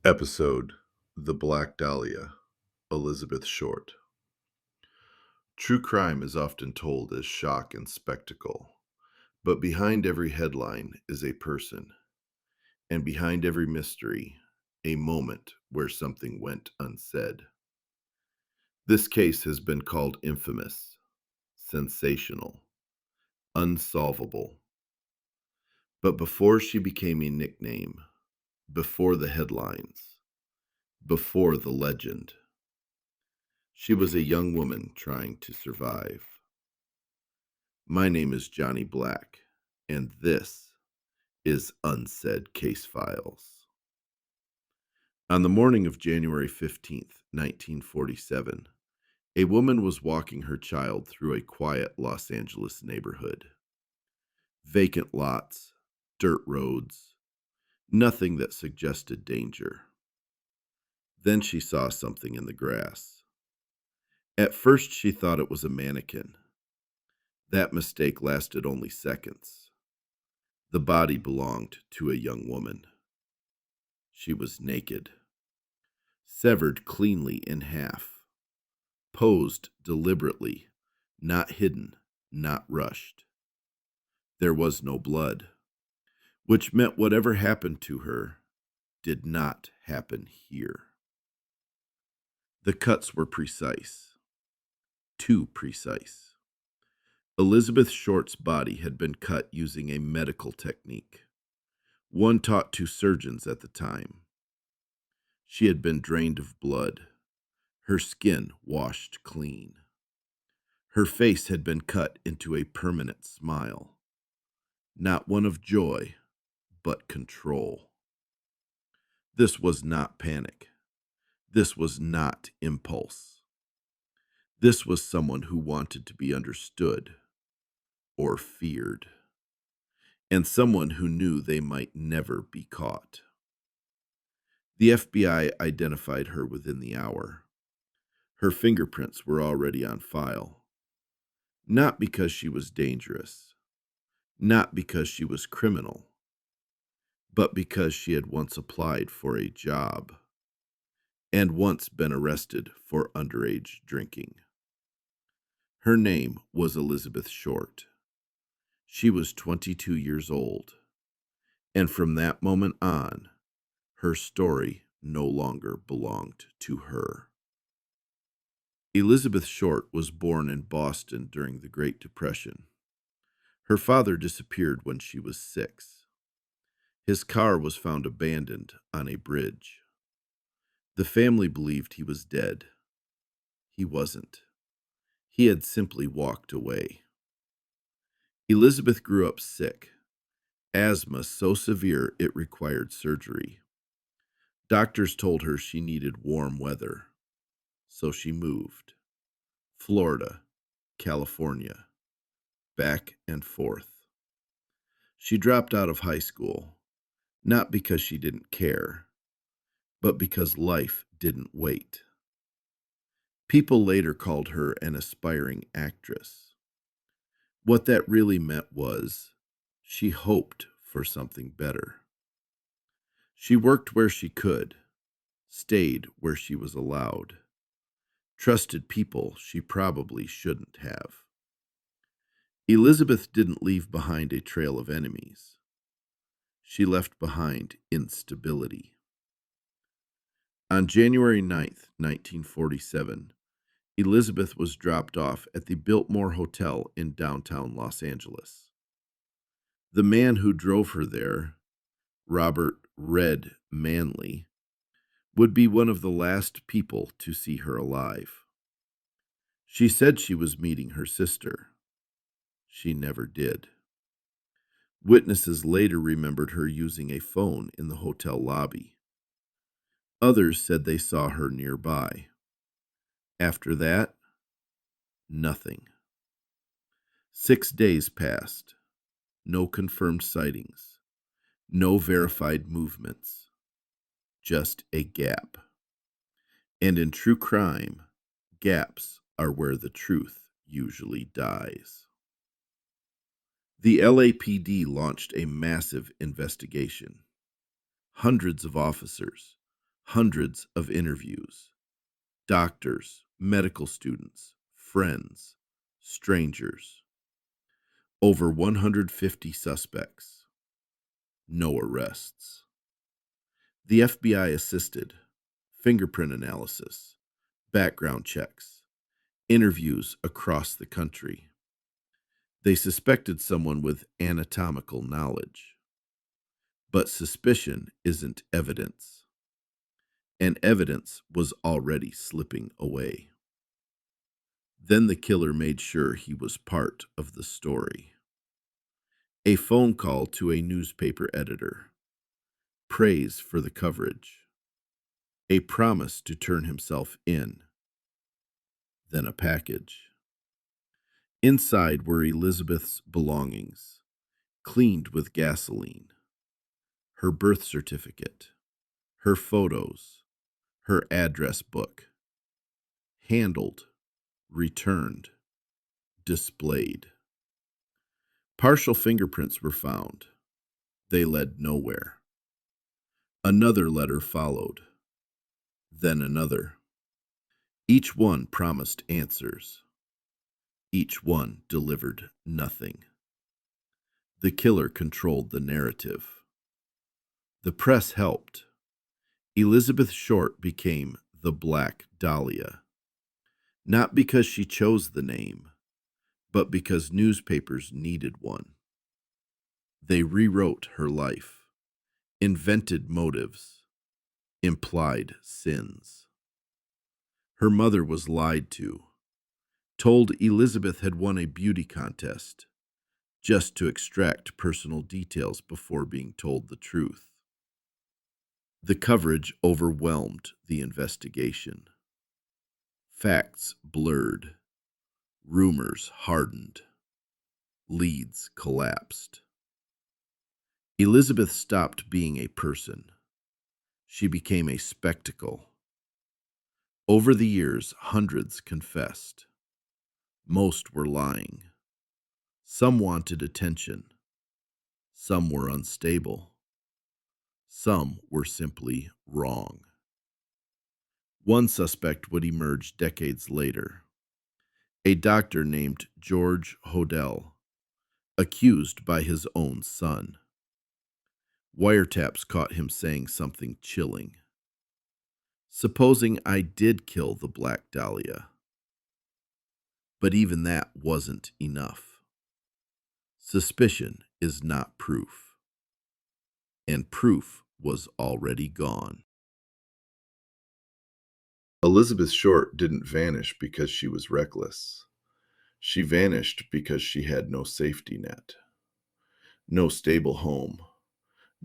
Episode The Black Dahlia, Elizabeth Short. True crime is often told as shock and spectacle, but behind every headline is a person, and behind every mystery, a moment where something went unsaid. This case has been called infamous, sensational, unsolvable. But before she became a nickname, before the headlines, before the legend, she was a young woman trying to survive. My name is Johnny Black, and this is Unsaid Case Files. On the morning of January 15th, 1947, a woman was walking her child through a quiet Los Angeles neighborhood. Vacant lots, dirt roads, nothing that suggested danger. Then she saw something in the grass. At first, she thought it was a mannequin. That mistake lasted only seconds. The body belonged to a young woman. She was naked, severed cleanly in half, posed deliberately, not hidden, not rushed. There was no blood, which meant whatever happened to her did not happen here. The cuts were precise, too precise. Elizabeth Short's body had been cut using a medical technique, one taught to surgeons at the time. She had been drained of blood, her skin washed clean. Her face had been cut into a permanent smile, not one of joy, but control. This was not panic. This was not impulse. This was someone who wanted to be understood or feared, and someone who knew they might never be caught. The FBI identified her within the hour. Her fingerprints were already on file, not because she was dangerous, not because she was criminal, but because she had once applied for a job and once been arrested for underage drinking. Her name was Elizabeth Short. She was 22 years old, and from that moment on, her story no longer belonged to her. Elizabeth Short was born in Boston during the Great Depression. Her father disappeared when she was 6. His car was found abandoned on a bridge. The family believed he was dead. He wasn't. He had simply walked away. Elizabeth grew up sick, asthma so severe it required surgery. Doctors told her she needed warm weather, so she moved. Florida, California, back and forth. She dropped out of high school, not because she didn't care, but because life didn't wait. People later called her an aspiring actress. What that really meant was she hoped for something better. She worked where she could, stayed where she was allowed, trusted people she probably shouldn't have. Elizabeth didn't leave behind a trail of enemies. She left behind instability. On January 9th, 1947, Elizabeth was dropped off at the Biltmore Hotel in downtown Los Angeles. The man who drove her there, Robert "Red" Manley, would be one of the last people to see her alive. She said she was meeting her sister. She never did. Witnesses later remembered her using a phone in the hotel lobby. Others said they saw her nearby. After that, nothing. 6 days passed. No confirmed sightings. No verified movements. Just a gap. And in true crime, gaps are where the truth usually dies. The LAPD launched a massive investigation. Hundreds of officers, Hundreds of interviews. Doctors, medical students, friends, strangers. Over 150 suspects. No arrests. The FBI assisted. Fingerprint analysis, background checks, interviews across the country. They suspected someone with anatomical knowledge. But suspicion isn't evidence, and evidence was already slipping away. Then the killer made sure he was part of the story. A phone call to a newspaper editor, praise for the coverage, a promise to turn himself in, then a package. Inside were Elizabeth's belongings, cleaned with gasoline, her birth certificate, her photos, her address book, handled, returned, displayed. Partial fingerprints were found. They led nowhere. Another letter followed, then another. Each one promised answers. Each one delivered nothing. The killer controlled the narrative. The press helped. Elizabeth Short became the Black Dahlia, not because she chose the name, but because newspapers needed one. They rewrote her life, invented motives, implied sins. Her mother was lied to, told Elizabeth had won a beauty contest, just to extract personal details before being told the truth. The coverage overwhelmed the investigation. Facts blurred, rumors hardened, leads collapsed. Elizabeth stopped being a person. She became a spectacle. Over the years, hundreds confessed. Most were lying. Some wanted attention. Some were unstable. Some were simply wrong. One suspect would emerge decades later. A doctor named George Hodel, accused by his own son. Wiretaps caught him saying something chilling. Supposing I did kill the Black Dahlia. But even that wasn't enough. Suspicion is not proof. And proof was already gone. Elizabeth Short didn't vanish because she was reckless. She vanished because she had no safety net. No stable home.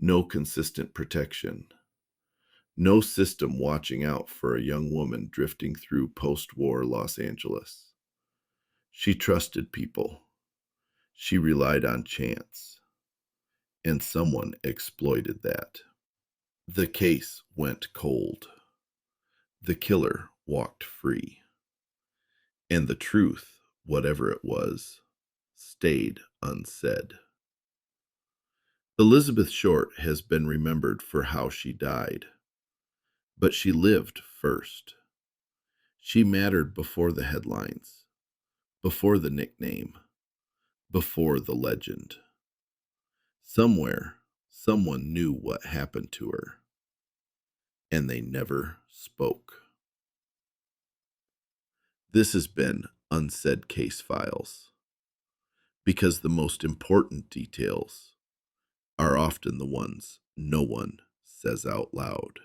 No consistent protection. No system watching out for a young woman drifting through post-war Los Angeles. She trusted people. She relied on chance. And someone exploited that. The case went cold. The killer walked free. And the truth, whatever it was, stayed unsaid. Elizabeth Short has been remembered for how she died. But she lived first. She mattered before the headlines, before the nickname, before the legend. Somewhere, someone knew what happened to her, and they never spoke. This has been Unsaid Case Files, because the most important details are often the ones no one says out loud.